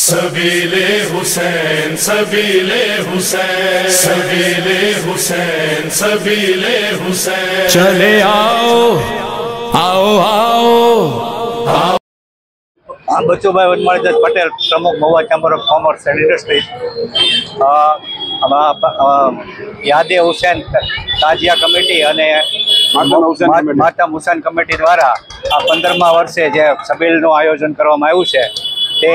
सबीले हुसैन सबीले हुसैन सबीले हुसैन सबीले हुसैन चले आओ आओ आओ। बच्चूभाई वनमाळीदास पटेल, प्रमुख Mahuva chamber of commerce and industries. यादे हुसैन ताजिया कमिटी અને માતમ હુસૈન કમિટી દ્વારા આ 15મા વર્ષે જે સબીલનું આયોજન કરવામાં આવ્યું છે તે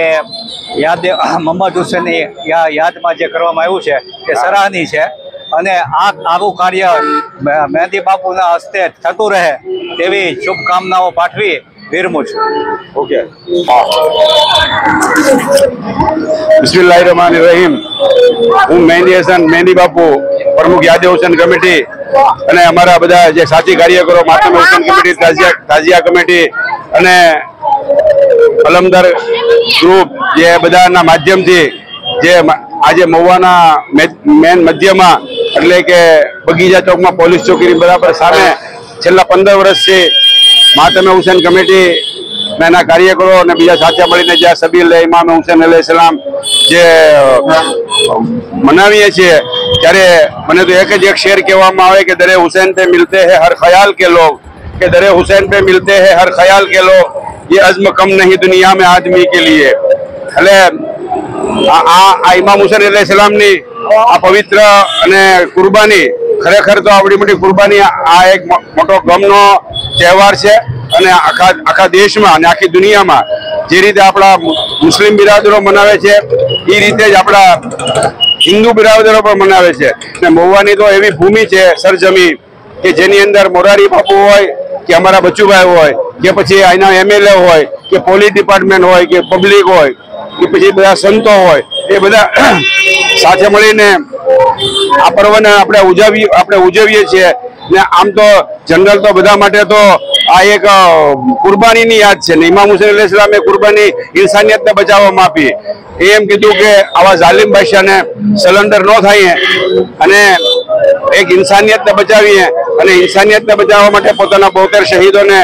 યાદે મોહમ્મદ હુસૈનની યાદમાં જે કરવામાં આવ્યું છે તે સરાહનીય છે અને આવું કાર્ય મહેંદી બાપુના હસ્તે થતું રહે તેવી શુભકામનાઓ પાઠવી વિરમું છું। ओके बिस्मिल्लाहिर्रहमानिर्रहीम। हूँ मेहंदी हसन मेहंदी बापू प्रमुख यादे हुसैन कमिटी અને અમારા બધા જે સાથી કાર્યકરો માતમ હુસૈન કમિટી તાજિયા કમિટી અને અલમદાર ગ્રુપ જે બધાના માધ્યમથી જે આજે મહુવાના મેન મધ્યમાં એટલે કે બગીચા ચોકમાં પોલીસ ચોકીની બરાબર સામે છેલ્લા 15 વર્ષથી માતમ હુસૈન કમિટી ના કાર્યકરો અને બીજા સાથે મળીને જ્યાં સબીલ ઇમામ હુસૈન અલૈહિસ્સલામ જે મનાવીએ છીએ ત્યારે મને તો એક જ એક શેર કહેવામાં આવે કે દરે હુસैन पे मिलते हैं हर ख्याल के लोग, कि दरे हुसैन पे मिलते हैं हर ख्याल के लोग, ये अज़्म कम नहीं दुनिया में आदमी के लिए। એટલે આ ઇમામ હુસૈન અલૈહિસ્સલામની આ પવિત્ર અને કુરબાની ખરેખર તો આવડી મોટી કુરબાની આ એક મોટો ગમનો તહેવાર છે અને આખા દેશમાં અને આખી દુનિયામાં જે રીતે આપણા મુસ્લિમ બિરાદરો મનાવે છે એ રીતે જ આપણા હિન્દુ બિરાદરો પણ મનાવે છે। અને મહુવાની તો એવી ભૂમિ છે સરજમી કે જેની અંદર મોરારી બાપુ હોય કે અમારા બચ્ચુભાઈ હોય કે પછી અહીંના એમએલએ હોય કે પોલીસ ડિપાર્ટમેન્ટ હોય કે પબ્લિક હોય કે પછી બધા સંતો હોય એ બધા સાથે મળીને આ પર્વને આપણે ઉજવીએ છીએ। ને આમ તો જનરલ તો બધા માટે તો આ એક કુરબાનીની યાદ છે ને ઇમામ હુસૈન અલૈહિસ્સલામે કુરબાની ઇન્સાનિયતને બચાવવામાં આપી। એમ કીધું કે આવા જાલિમ બાદશાહને સરેન્ડર ન થાય અને એક ઇન્સાનિયતને બચાવીએ અને ઇન્સાનિયતને બચાવવા માટે પોતાના 72 શહીદોને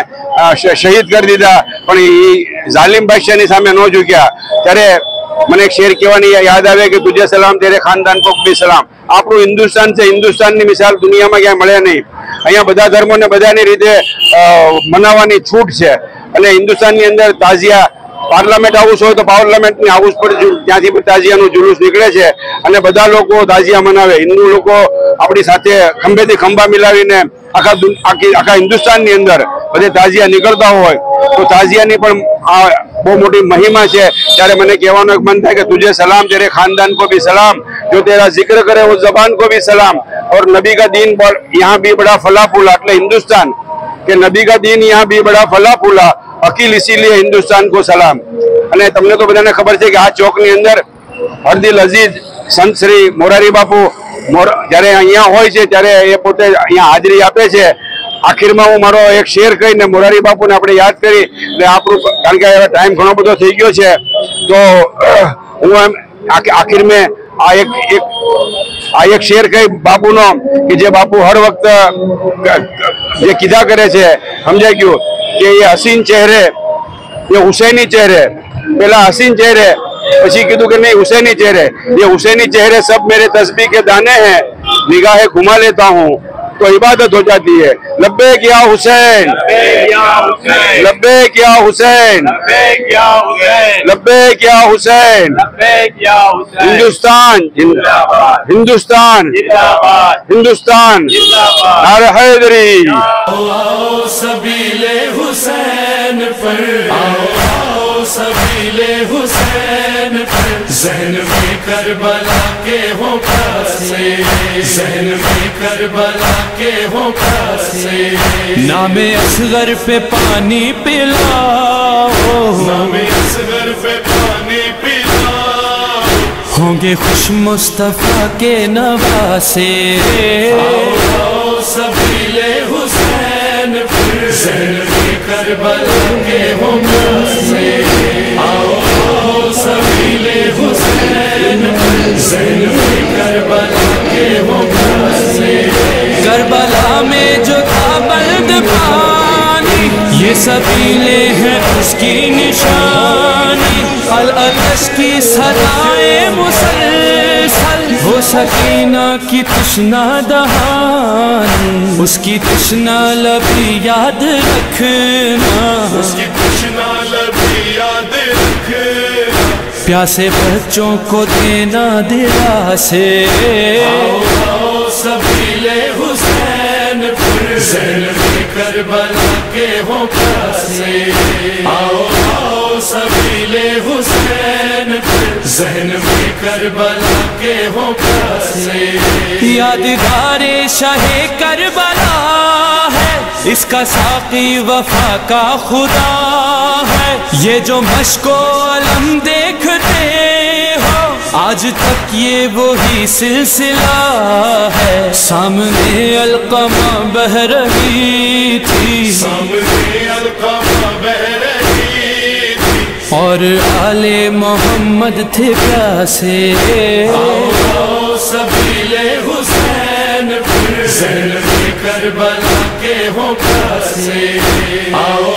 શહીદ કરી દીધા પણ એ જાલિમ બાદશાહની સામે ન ઝૂક્યા। ત્યારે મને એક શેર કહેવાની યાદ આવે કે તુજે સલામ તેરે ખાનદાન કો भी સલામ। આપણું હિન્દુસ્તાન છે, હિન્દુસ્તાનની મિસાલ દુનિયામાં ક્યાંય મળે નહીં। અહીંયા બધા ધર્મોને બધાની રીતે મનાવવાની છૂટ છે અને હિન્દુસ્તાનની અંદર તાજિયા પાર્લામેન્ટ હાઉસ હોય તો પાર્લામેન્ટની હાઉસ પર ત્યાંથી તાજિયાનું જુલુસ નીકળે છે અને બધા લોકો તાજિયા મનાવે। હિન્દુ લોકો આપણી સાથે ખંભેથી ખંભા મિલાવીને આખા હિન્દુસ્તાનની અંદર બધે તાજિયા નીકળતા હોય તો તાજિયાની પણ આ બહુ મોટી મહિમા છે। ત્યારે મને કહેવાનું એક મન થાય કે તુજે સલામ તેરે ખાનદાન को भी सलाम, जो तेरा जिक्र करे वो जबान को भी सलाम, और नबी का दीन यहाँ भी बड़ा फला फूला। એટલે हिंदुस्तान के नबी का दीन यहाँ भी बड़ा फला फूला, अकील इसीलिए हिंदुस्तान को सलाम। અને તમને તો બધાને ખબર છે કે આ ચોકની અંદર હરદિલ અઝીઝ સંત શ્રી મોરારી બાપુ જ્યારે અહીંયા હોય છે ત્યારે એ પોતે અહીંયા હાજરી આપે છે। આખીરમાં હું મારો એક શેર કહીને મોરારી બાપુને આપણે યાદ કરી એટલે આપણું કારણ કે હવે ટાઈમ ઘણો બધો થઈ ગયો છે તો હું એમ આખીર મેં આ એક શેર કઈ બાપુનો કે જે બાપુ હર વખત જે કીધા કરે છે સમજાઈ ગયું કે એ હસીન ચહેરે ये हुसैनी चेहरे, पहला हसीन चेहरे પછી કીધું કે नहीं हुसैनी चेहरे, ये हुसैनी चेहरे सब मेरे तस्बीह के दाने हैं, निगाहें घुमा लेता हूँ तो इबादत हो जाती है। लब्बैक या हुसैन, लब्बैक या हुसैन, लब्बैक या हुसैन, हिंदुस्तान जिंदाबाद, हिंदुस्तान जिंदाबाद, हिंदुस्तान नारे हैदरी। आओ सबीले हुसैन पर, आओ सबीले हुसैन पर, ज़हन में करबला के हो प्यासे, ज़हन में करबला के हो प्यासे। नामे असगर पे पानी पिलाओ, नामे असगर पे पानी पिलाओ, होंगे खुश मुस्तफा के नवासे। आओ सबीले हुसैन पर, ज़हन में करबला के हो प्यासे। आओ सबीले हुसैन पर, ज़हन में करबला के हो प्यासे। करबला में जो था बल्द पानी, ये सबीले हैं उसकी निशानी। العرش کی صدائیں مسلسل، وہ سکینہ کی تشنہ دہانی، اس کی تشنہ لبی یاد رکھنا، اس کی تشنہ لبی یاد رکھنا، پیاسے بچوں کو دینا دلا سے، آؤ سبیل حسین پر، ذہن میں کربلا کے ہوں پیاسے، آؤ سبیل حسین پر، ذہن میں کربلا کے ہوں پیاسے، یادگار شاہ کربلا ہے، اس کا ساقی وفا کا خدا ہے، یہ جو مشک و علم دیکھتے ہو آج تک یہ وہی سلسلہ ہے، سامنے القمہ بہہ رہی تھی، سامنے القمہ بہہ رہی تھی، اور آل محمد تھے پیاسے، آؤ سبیل حسین پر، ذہن میں کربلا کے ہوں پیاسے، آؤ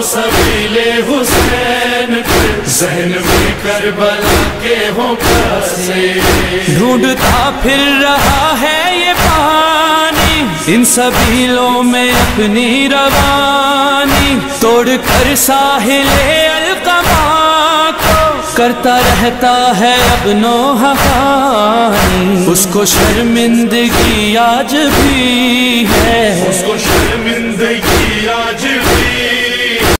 سبیل حسین پر، ذہن میں کربلا کے ہوں پیاسے، ڈھونڈتا پھر رہا ہے یہ پانی ان سبیلوں میں اپنی روانی، توڑ کر ساحل القمہ کو کرتا رہتا ہے اب نوحہ خوانی، اس کو شرمندگی آج بھی ہے، اس کو شرمندگی آج بھی